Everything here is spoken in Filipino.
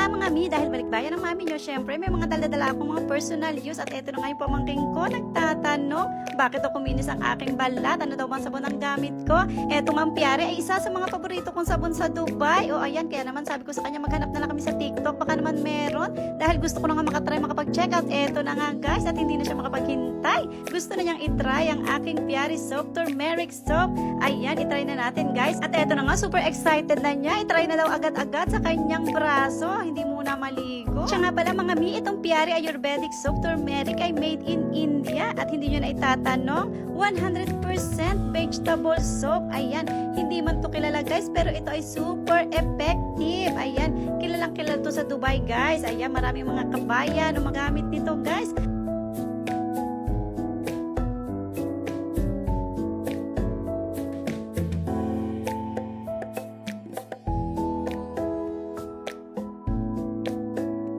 nga mga mi, dahil balikbayan ng mami nyo, syempre may mga dala-dala akong mga personal use at eto na nga yung pamangking ko, nagtatanong, bakit ako kuminis ang aking balat? Ano daw bang sabon ang gamit ko? Eto nga ang Piare ay isa sa mga paborito kong sabon sa Dubai. O ayan, kaya naman sabi ko sa kanya maghanap na lang kami sa TikTok, baka naman meron. Dahil gusto ko na nga makatry makapag-check out. Eto na nga guys, at hindi na siya makapaghintay. Gusto na niyang itry ang aking Piare soap, turmeric soap. Ayan, itry na natin guys. At eto na nga, super excited na niya. Itry na daw agad-agad sa kanyang braso. Hindi muna maligo. Siya nga pala mga mi, itong Piare Ayurvedic soap turmeric ay made in India. At hindi nyo na itatanong, 100% vegetable soap. Ayan, hindi man to kilala guys, pero ito ay super effective. Ayan, kilalang kilala to sa Dubai guys. Ayan, maraming mga kabayan o magamit nito guys.